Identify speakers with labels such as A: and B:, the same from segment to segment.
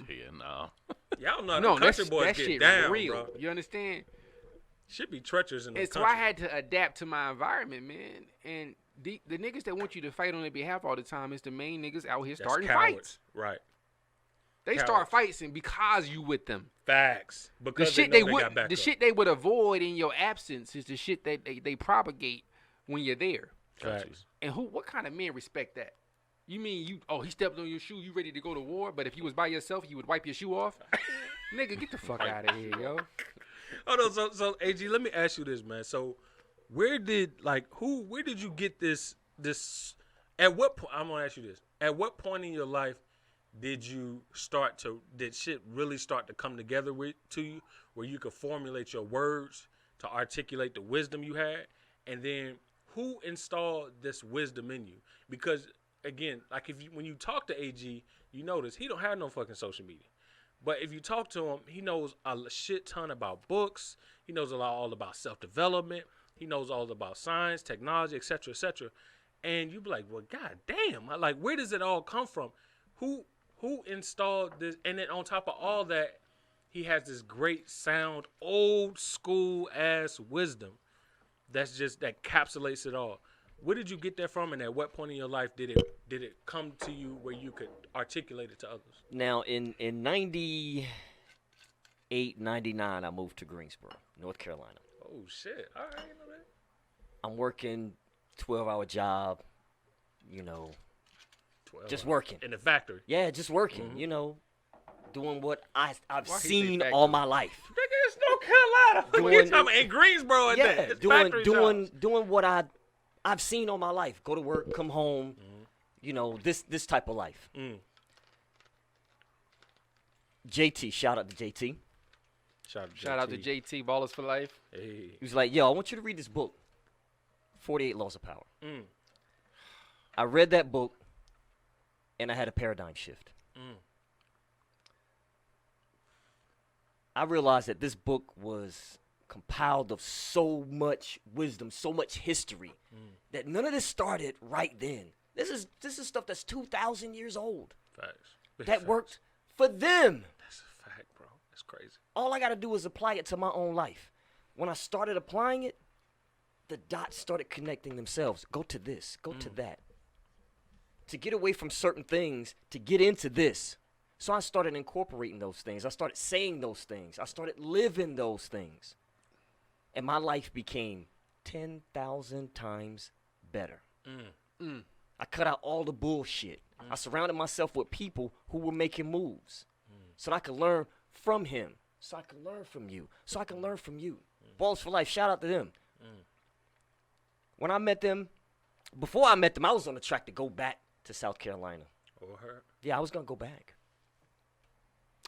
A: Yeah, no.
B: Y'all know
C: No,
B: the country
C: that
B: boys
C: shit
B: get down,
C: real.
B: bro.
C: You understand?
B: Should be treacherous in the
C: And so
B: country.
C: I had to adapt to my environment, man. And the niggas that want you to fight on their behalf all the time is the main niggas out here
B: That's
C: starting
B: cowards.
C: fights.
B: Right.
C: They
B: Cowards.
C: start fights and because you with them.
B: Facts.
C: The
B: Because
C: shit
B: they
C: they
B: know
C: would
B: got back
C: the
B: up.
C: shit they would avoid in your absence is the shit that they propagate when you're there.
B: Facts.
C: And what kind of men respect that? You mean he stepped on your shoe, you ready to go to war, but if you was by yourself, you would wipe your shoe off? Nigga, get the fuck out of here, yo.
B: Hold on, so AG, let me ask you this, man. So where did you get this at what point I'm gonna ask you this. At what point in your life did shit really start to come together to you where you could formulate your words to articulate the wisdom you had? And then who installed this wisdom in you? Because again, like when you talk to AG, you notice he don't have no fucking social media. But if you talk to him, he knows a shit ton about books. He knows all about self-development. He knows all about science, technology, et cetera, et cetera. And you be like, well, goddamn, like, where does it all come from? Who installed this? And then on top of all that, he has this great sound, old school ass wisdom that encapsulates it all. Where did you get that from, and at what point in your life did it come to you where you could articulate it to others?
D: Now, in 98, 99, I moved to Greensboro, North Carolina.
B: Oh, shit. All right, you know that.
D: I'm working 12-hour job, you know,
B: 12
D: just
B: hours.
D: working.
B: In the factory.
D: Yeah, just working, you know, doing what I've
C: Why he say
D: seen
C: factory?
D: all my life.
B: Nigga, it's North Carolina. What you talking about? In Greensboro at that. It's factory jobs.
D: doing what I've seen all my life. Go to work, come home, you know, this type of life. JT, shout out to JT.
C: Shout out to JT, Ballers for Life.
B: Hey.
D: He was like, yo, I want you to read this book, 48 Laws of Power. I read that book, and I had a paradigm shift. I realized that this book was compiled of so much wisdom, so much history, that none of this started right then. This is stuff that's 2,000 years old.
B: Facts.
D: That worked for them.
B: That's a fact, bro. That's crazy.
D: All I got to do is apply it to my own life. When I started applying it, the dots started connecting themselves. Go to this, go to that. To get away from certain things, to get into this. So I started incorporating those things. I started saying those things. I started living those things. And my life became 10,000 times better. I cut out all the bullshit. I surrounded myself with people who were making moves. So that I could learn from him. So I could learn from you. So I can learn from you. Balls for Life, shout out to them. When I met them, before I met them, I was on the track to go back to South Carolina.
B: Or her.
D: Yeah, I was gonna go back.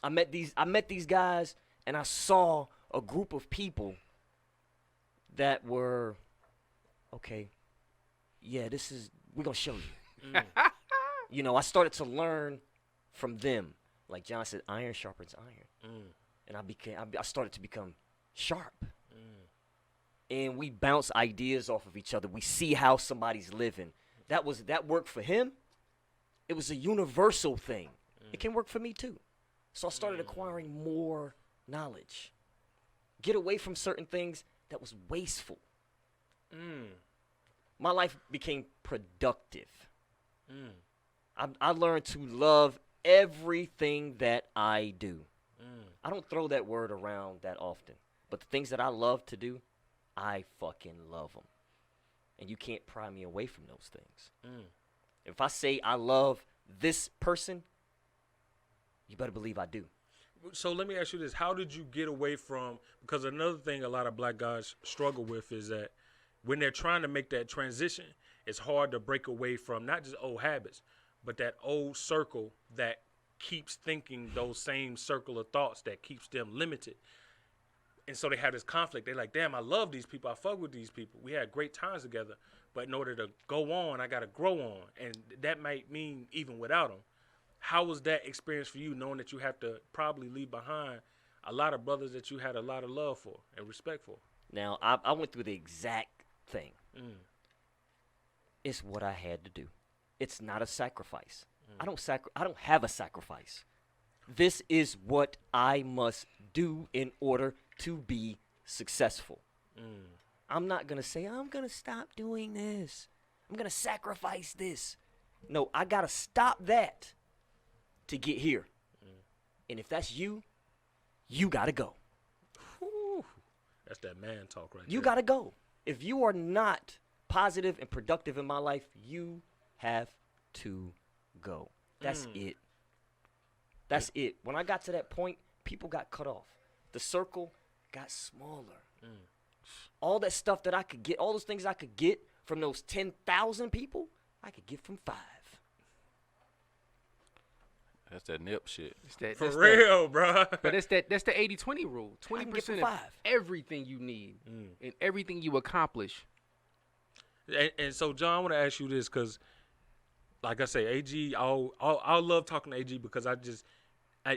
D: I met these guys, and I saw a group of people that were, okay, yeah, we're gonna show you. You know, I started to learn from them. Like John said, iron sharpens iron. And I started to become sharp. And we bounce ideas off of each other. We see how somebody's living. That worked for him. It was a universal thing. It can work for me too. So I started acquiring more knowledge. Get away from certain things that was wasteful. My life became productive. I learned to love everything that I do. I don't throw that word around that often. But the things that I love to do, I fucking love them. And you can't pry me away from those things. If I say I love this person, you better believe I do.
B: So let me ask you this. How did you get away from, because another thing a lot of black guys struggle with is that when they're trying to make that transition, it's hard to break away from not just old habits, but that old circle that keeps thinking those same circle of thoughts that keeps them limited. And so they have this conflict. They're like, damn, I love these people. I fuck with these people. We had great times together. But in order to go on, I got to grow on. And that might mean even without them. How was that experience for you, knowing that you have to probably leave behind a lot of brothers that you had a lot of love for and respect for?
D: Now, I went through the exact thing. It's what I had to do. It's not a sacrifice. I don't have a sacrifice. This is what I must do in order to be successful. I'm not going to say, I'm going to stop doing this. I'm going to sacrifice this. No, I got to stop that to get here. And if that's you, you got to go.
B: Whew. That's that man talk right there.
D: You got to go. If you are not positive and productive in my life, you have to go. That's it. That's it. When I got to that point, people got cut off. The circle got smaller. All that stuff that I could get, all those things I could get from those 10,000 people, I could get from 5.
C: That's that nip shit.
B: For real, bro.
C: But that's the 80-20 rule. 20% of
D: 5.
C: everything you need and everything you accomplish.
B: And so, John, I want to ask you this because, like I say, AG, I love talking to AG because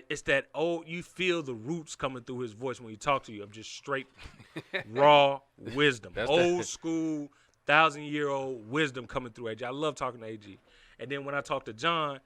B: it's that old, you feel the roots coming through his voice when he talk to you of just straight, raw wisdom. Old school, 1,000-year-old wisdom coming through AG. I love talking to AG. And then when I talk to John,